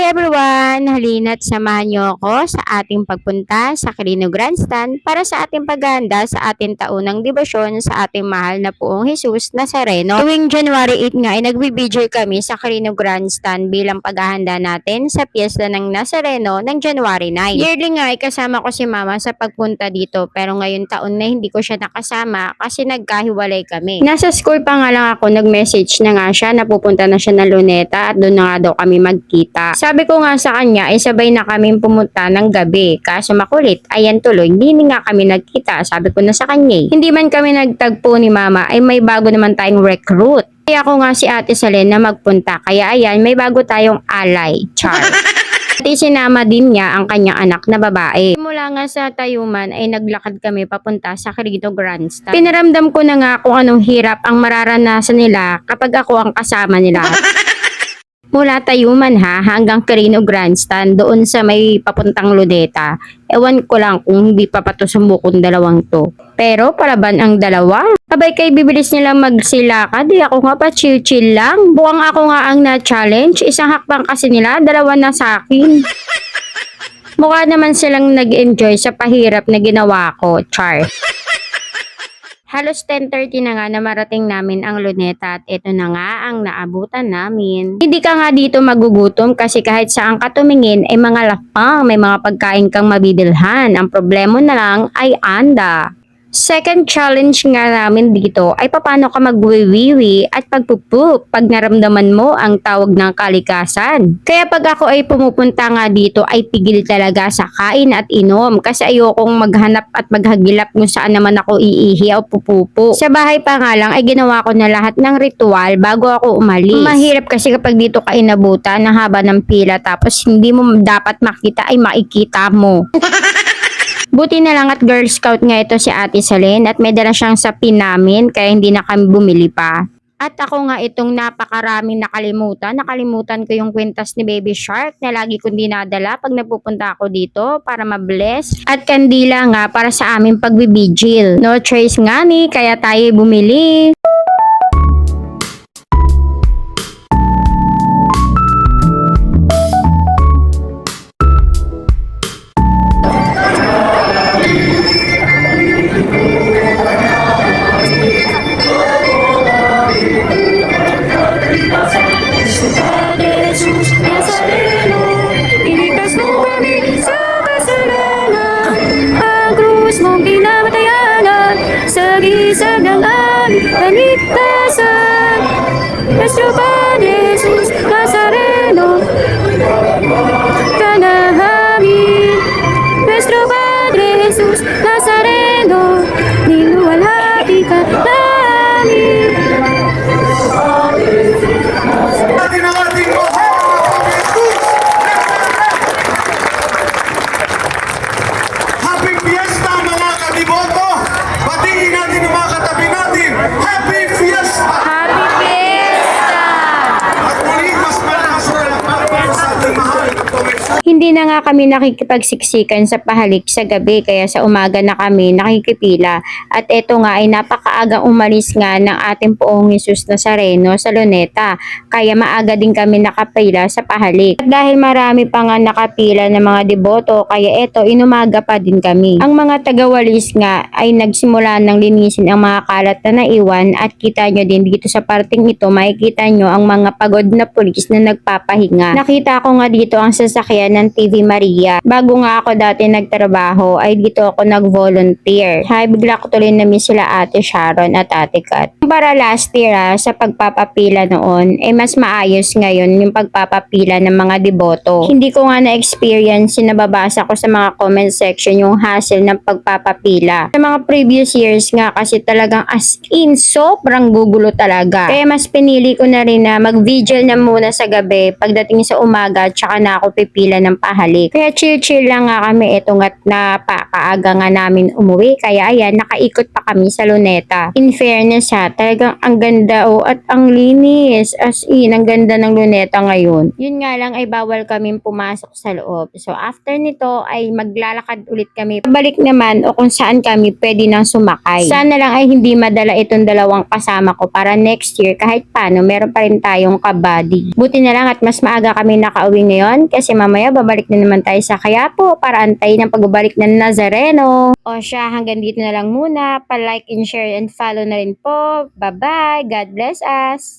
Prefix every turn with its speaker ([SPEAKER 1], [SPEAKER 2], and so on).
[SPEAKER 1] Hi everyone! Halina't samahan niyo ako sa ating pagpunta sa Quirino Grandstand para sa ating paghahanda sa ating taunang debosyon sa ating mahal na Poong Jesus Nazareno. Tuwing January 8 nga ay nagbibideo kami sa Quirino Grandstand bilang paghahanda natin sa piyesta ng Nazareno ng January 9. Yearly nga ay kasama ko si Mama sa pagpunta dito pero ngayon taon na hindi ko siya nakasama kasi nagkahiwalay kami. Nasa school pa nga lang ako, nag-message na nga siya na pupunta na siya ng Luneta at doon na nga daw kami magkita. Sabi ko nga sa kanya ay sabay na kami pumunta ng gabi. Kaso makulit, ayan tuloy, hindi nga kami nagkita. Sabi ko na sa kanya, hindi man kami nagtagpo ni Mama ay may bago naman tayong recruit. Kaya ako nga si Ate Salen na magpunta. Kaya ayan, may bago tayong alay. Char. At sinama din niya ang kanyang anak na babae. Mula nga sa Tayuman ay naglakad kami papunta sa Quirino Grandstand. Pinaramdam ko na nga kung anong hirap ang mararanasan nila kapag ako ang kasama nila. Mula Tayuman hanggang Quirino Grandstand doon sa may papuntang Luneta. Ewan ko lang kung hindi pa pato sumukong dalawang to. Pero palaban ang dalawa. Abay kay bibilis nilang magsilakad. Di ako nga pa chill lang. Buwang ako nga ang na-challenge. Isang hakbang kasi nila, dalawa na sa akin. Mukha naman silang nag-enjoy sa pahirap na ginawa ko. Char. Halos 10:30 na nga na marating namin ang Luneta at ito na nga ang naabutan namin. Hindi ka nga dito magugutom kasi kahit saan ka tumingin ay mga lapang, may mga pagkain kang mabibilhan. Ang problema na lang ay anda. Second challenge nga namin dito ay paano ka magwiwiwi at pagpupup pag naramdaman mo ang tawag ng kalikasan. Kaya pag ako ay pumupunta nga dito ay pigil talaga sa kain at inom kasi ayokong maghanap at maghagilap kung saan naman ako iihi o pupupo. Sa bahay pa nga lang ay ginawa ko na lahat ng ritual bago ako umalis. Mahirap kasi kapag dito ka inabutan ng haba ng pila tapos hindi mo dapat makita ay makikita mo. Buti na lang at Girl Scout nga ito si Ate Salen at may dala siyang sapin namin kaya hindi na kami bumili pa. At ako nga itong napakaraming nakalimutan. Nakalimutan ko yung kwintas ni Baby Shark na lagi kong dinadala pag napupunta ako dito para ma-bless. At kandila nga para sa aming pagbibigil. No choice nga ni kaya tayo bumili.
[SPEAKER 2] Sa gisag ng aming kaligtasan, Nuestro Padre Jesus Nazareno, ka namin. Nuestro Padre Jesus Nazareno, niluwalhati ka namin.
[SPEAKER 3] Happy Fiesta mga kadiboto! Batiin natin yung mga katabi natin! Happy Fiesta!
[SPEAKER 1] Happy Fiesta!
[SPEAKER 3] At muli, mas malakas na lang sa ating mahal na Panginoon.
[SPEAKER 1] Hindi na nga kami nakikipagsiksikan sa pahalik sa gabi kaya sa umaga na kami nakikipila at eto nga ay napakaagang umalis nga ng ating Poong Jesus Nazareno sa Luneta kaya maaga din kami nakapila sa pahalik. At dahil marami pa nga nakapila ng mga deboto kaya eto inumaga pa din kami. Ang mga tagawalis nga ay nagsimula ng linisin ang mga kalat na naiwan at kita nyo din dito sa parting ito makikita nyo ang mga pagod na pulis na nagpapahinga. Nakita ko nga dito ang sasakyan ng TV Maria. Bago nga ako dati nagtrabaho ay dito ako nag-volunteer. Hay, bigla ko tuloy namin sila Ate Sharon at Ate Kat. Para last year sa pagpapapila noon ay mas maayos ngayon yung pagpapapila ng mga deboto. Hindi ko nga na-experience yung nababasa ko sa mga comment section yung hassle ng pagpapapila. Sa mga previous years nga kasi talagang as in sobrang gugulo talaga. Kaya mas pinili ko na rin na mag-vigil na muna sa gabi pagdating sa umaga tsaka na ako pipila ng ng pahalik. Kaya chill-chill lang nga kami ito nga't napakaaga nga namin umuwi. Kaya ayan, nakaikot pa kami sa Luneta. In fairness ha, talagang ang ganda at ang linis. As in, ang ganda ng Luneta ngayon. Yun nga lang ay bawal kaming pumasok sa loob. So after nito ay maglalakad ulit kami. Pabalik naman o kung saan kami pwede nang sumakay. Sana lang ay hindi madala itong dalawang kasama ko para next year kahit paano meron pa rin tayong kabady. Buti na lang at mas maaga kami nakauwi ngayon kasi mamaya babalik na naman tayo sa Quiapo para antayin ang pagbabalik ng Nazareno. O siya, hanggang dito na lang muna. Pa-like and share and follow na rin po. Bye-bye. God bless us.